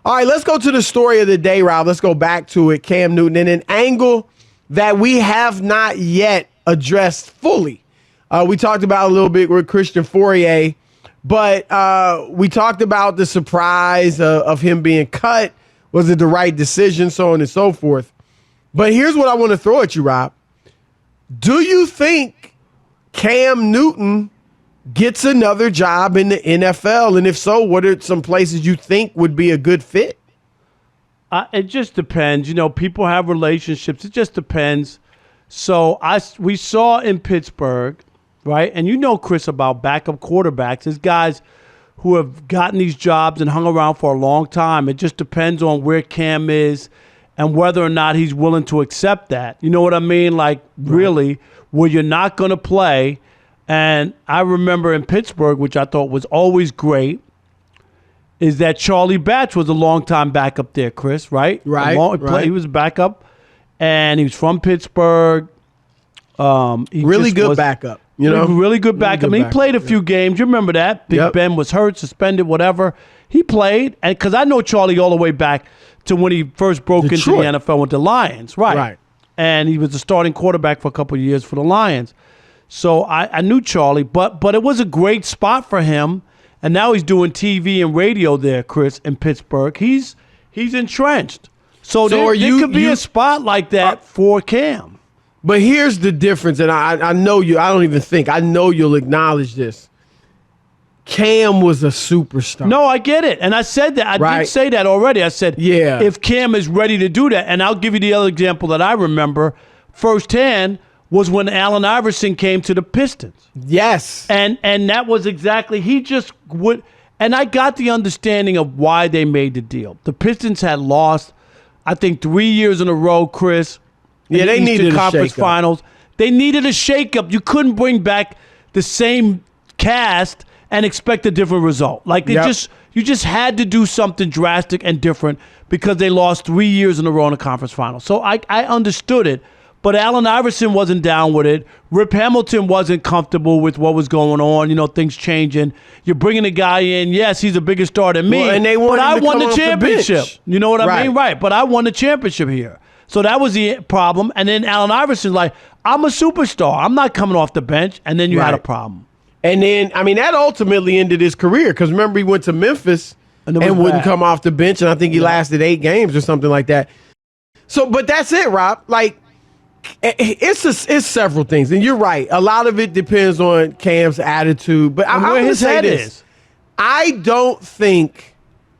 All right, let's go to the story of the day, Rob. Let's go back to it, Cam Newton, and an angle that we have not yet addressed fully. We talked about a little bit with Christian Fourier, but we talked about the surprise of him being cut. Was it the right decision, so on and so forth. But here's what I want to throw at you, Rob. Do you think Cam Newton gets another job in the NFL? And if so, what are some places you think would be a good fit? It just depends. You know, people have relationships. It just depends. So we saw in Pittsburgh, right? And you know, Chris, about backup quarterbacks. There's guys who have gotten these jobs and hung around for a long time. It just depends on where Cam is and whether or not he's willing to accept that. You know what I mean? Like, really, where you're not going to play. And I remember in Pittsburgh, which I thought was always great, is that Charlie Batch was a long-time backup there, Chris, right? Right. He was a backup, and he was from Pittsburgh. Really good backup. You know, really good backup. He played a few games. You remember that? Big Ben was hurt, suspended, whatever. He played, and because I know Charlie all the way back to when he first broke into the NFL with the Lions, right? And he was the starting quarterback for a couple of years for the Lions. So I knew Charlie, but it was a great spot for him. And now he's doing TV and radio there, Chris, in Pittsburgh. He's entrenched. So there could be a spot like that for Cam. But here's the difference, and I know you. I don't even think. I know you'll acknowledge this. Cam was a superstar. No, I get it. And I said that. I did say that already. I said, if Cam is ready to do that, and I'll give you the other example that I remember firsthand was when Allen Iverson came to the Pistons. Yes. And that was exactly, he just would, and I got the understanding of why they made the deal. The Pistons had lost, I think, 3 years in a row, Chris. Yeah, they needed a conference shakeup. Finals. They needed a shakeup. You couldn't bring back the same cast and expect a different result. Like you just had to do something drastic and different because they lost 3 years in a row in the conference finals. So I understood it, but Allen Iverson wasn't down with it. Rip Hamilton wasn't comfortable with what was going on. You know, things changing. You're bringing a guy in. Yes, he's a bigger star than me, but I won the championship. You know what I mean? Right. But I won the championship here. So that was the problem. And then Allen Iverson's like, I'm a superstar. I'm not coming off the bench. And then you had a problem. And then, I mean, that ultimately ended his career because remember he went to Memphis and wouldn't come off the bench. And I think he lasted 8 games or something like that. So, but that's it, Rob. Like, it's several things. And you're right. A lot of it depends on Cam's attitude. But I'm going to say this. I don't think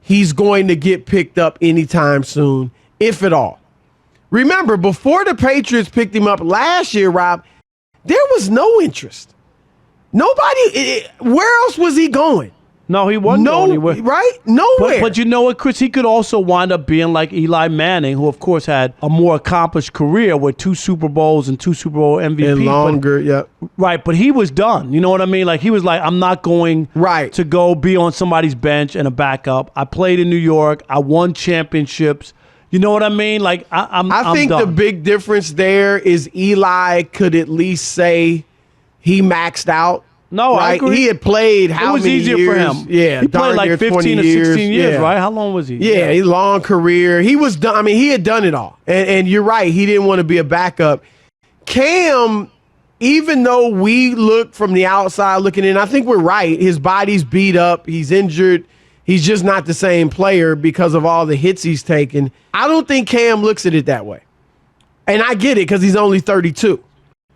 he's going to get picked up anytime soon, if at all. Remember, before the Patriots picked him up last year, Rob, there was no interest. Nobody, where else was he going? No, he wasn't going anywhere. Right? Nowhere. But you know what, Chris? He could also wind up being like Eli Manning, who, of course, had a more accomplished career with 2 Super Bowls and 2 Super Bowl MVPs. And longer, Right, but he was done. You know what I mean? Like, he was like, I'm not going to go be on somebody's bench and a backup. I played in New York. I won championships. You know what I mean? Like, I think the big difference there is Eli could at least say he maxed out. No, I agree. He had played how many years? It was easier for him. Yeah, he played like 15 or 16 years, right? How long was he? Yeah, a long career. He was done. I mean, he had done it all. And you're right. He didn't want to be a backup. Cam, even though we look from the outside looking in, I think we're right. His body's beat up. He's injured. He's just not the same player because of all the hits he's taken. I don't think Cam looks at it that way. And I get it because he's only 32.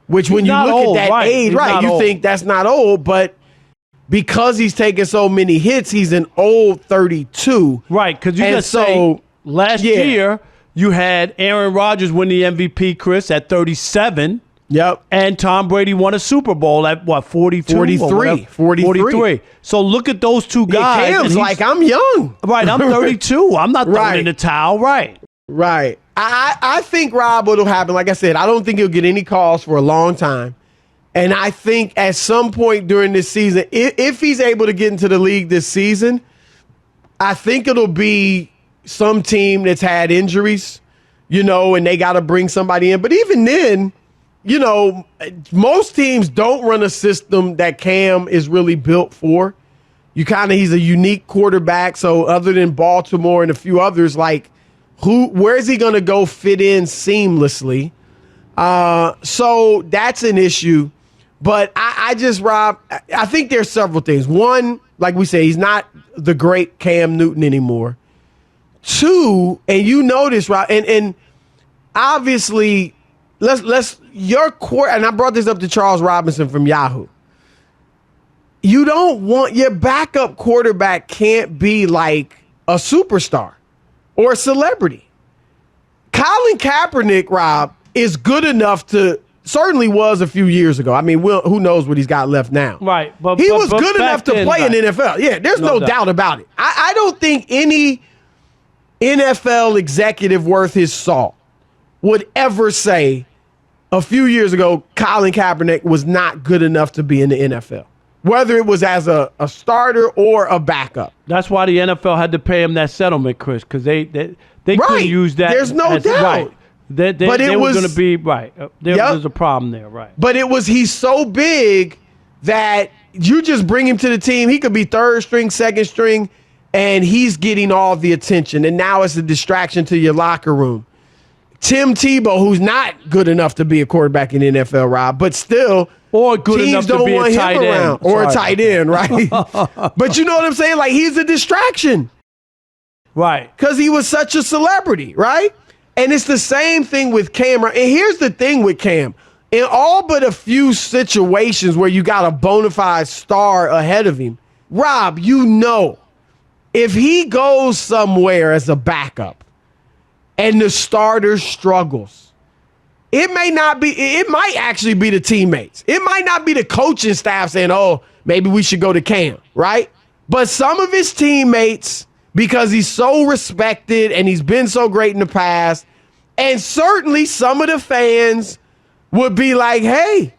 Which when you look at that age, you think that's not old, but because he's taken so many hits, he's an old 32. Right, because you just say last year you had Aaron Rodgers win the MVP, Chris, at 37. Yep. And Tom Brady won a Super Bowl at, what, 42? 43. So look at those two guys. Yeah, Cam's like, I'm young. Right, I'm 32. I'm not throwing in the towel. Right. I think, Rob, what'll happen, like I said, I don't think he'll get any calls for a long time. And I think at some point during this season, if he's able to get into the league this season, I think it'll be some team that's had injuries, you know, and they got to bring somebody in. But even then, you know, most teams don't run a system that Cam is really built for. He's a unique quarterback. So other than Baltimore and a few others, like where is he going to go fit in seamlessly? So that's an issue. But I think there's several things. One, like we say, he's not the great Cam Newton anymore. Two, and you notice, Rob, and obviously, and I brought this up to Charles Robinson from Yahoo. You don't want your backup quarterback can't be like a superstar or a celebrity. Colin Kaepernick, Rob, is good enough to certainly was a few years ago. I mean, who knows what he's got left now. Right. But he was good enough to play in the NFL. Yeah, there's no doubt about it. I don't think any NFL executive worth his salt would ever say a few years ago Colin Kaepernick was not good enough to be in the NFL, whether it was as a starter or a backup. That's why the NFL had to pay him that settlement, Chris, because they couldn't use that. There's no doubt. Right. They were going to be right. There's a problem there, right? But he's so big that you just bring him to the team. He could be third string, second string, and he's getting all the attention. And now it's a distraction to your locker room. Tim Tebow, who's not good enough to be a quarterback in the NFL, Rob, but still, or good enough to be a tight end, or a tight end, right? But you know what I'm saying? Like, he's a distraction, right? Because he was such a celebrity, right? And it's the same thing with Cam. And here's the thing with Cam. In all but a few situations where you got a bona fide star ahead of him, Rob, if he goes somewhere as a backup and the starter struggles, it might actually be the teammates. It might not be the coaching staff saying, oh, maybe we should go to Cam, right? But some of his teammates, because he's so respected and he's been so great in the past, and certainly some of the fans would be like, hey,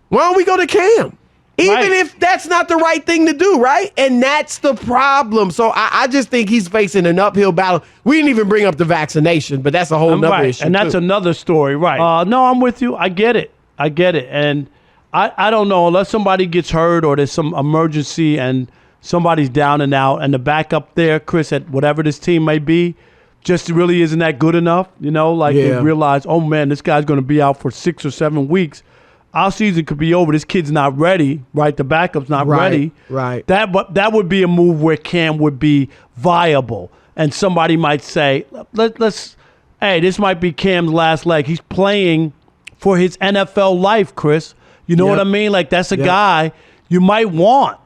why don't we go to Cam? Even if that's not the right thing to do, right? And that's the problem. So I just think he's facing an uphill battle. We didn't even bring up the vaccination, but that's a whole nother issue. And that's another story, right? No, I'm with you. I get it. And I don't know, unless somebody gets hurt or there's some emergency and somebody's down and out, and the backup there, Chris, at whatever this team may be, just really isn't that good enough. They realize, oh, man, this guy's going to be out for 6 or 7 weeks. Our season could be over. This kid's not ready, right? The backup's not ready. Right. That would be a move where Cam would be viable. And somebody might say, hey, this might be Cam's last leg. He's playing for his NFL life, Chris. You know what I mean? Like, that's a guy you might want.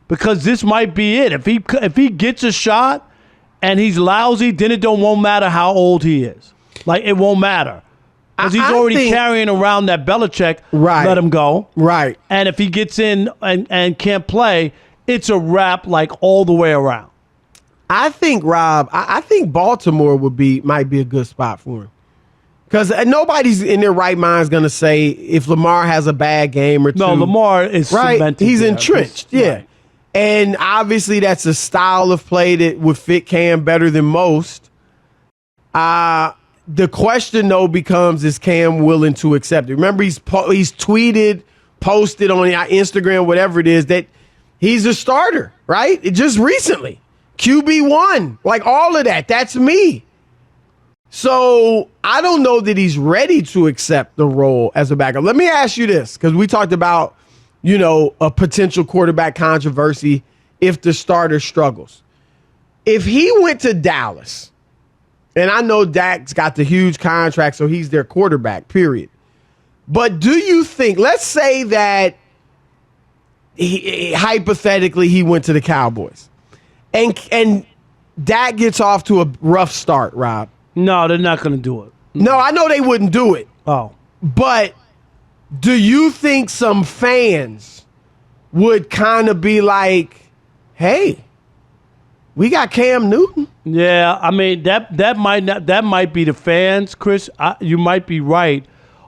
Because this might be it. If he gets a shot and he's lousy, then it won't matter how old he is. Like, it won't matter. Because he's already carrying around that Belichick, let him go. Right. And if he gets in and can't play, it's a wrap, like, all the way around. I think, Rob, I think Baltimore might be a good spot for him. Because nobody's in their right mind is going to say if Lamar has a bad game or two. No, Lamar is cemented. He's entrenched, Right. And obviously that's a style of play that would fit Cam better than most. The question, though, becomes, is Cam willing to accept it? Remember, he's tweeted, posted on Instagram, whatever it is, that he's a starter, right? Just recently. QB1, like all of that. That's me. So I don't know that he's ready to accept the role as a backup. Let me ask you this, because we talked about, a potential quarterback controversy if the starter struggles. If he went to Dallas, and I know Dak's got the huge contract, so he's their quarterback, period. But do you think, let's say that hypothetically he went to the Cowboys, and Dak gets off to a rough start, Rob. No, they're not going to do it. No, I know they wouldn't do it. Oh. But do you think some fans would kind of be like, hey, we got Cam Newton? Yeah, I mean, that might be the fans, Chris. You might be right.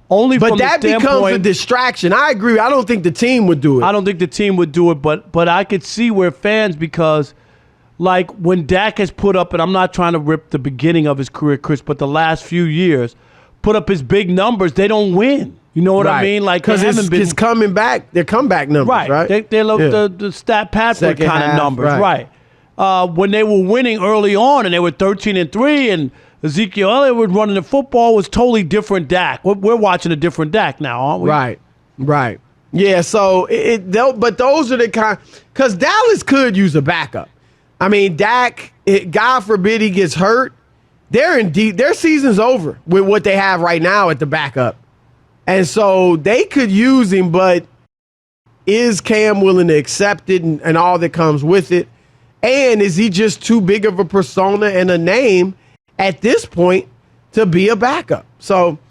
But that becomes a distraction. I agree. I don't think the team would do it. I don't think the team would do it, but I could see where fans, because like when Dak has put up, and I'm not trying to rip the beginning of his career, Chris, but the last few years, put up his big numbers, they don't win. You know what I Right. mean? Like, because it's coming back. They're comeback numbers, right? They look the stat Patrick Second kind of half, numbers, right? When they were winning early on and they were 13-3 and Ezekiel Elliott was running the football, was totally different Dak. We're watching a different Dak now, aren't we? Right. Yeah, so but those are the kind, because Dallas could use a backup. I mean, Dak, God forbid he gets hurt, their season's over with what they have right now at the backup. And so they could use him, but is Cam willing to accept it and all that comes with it? And is he just too big of a persona and a name at this point to be a backup? So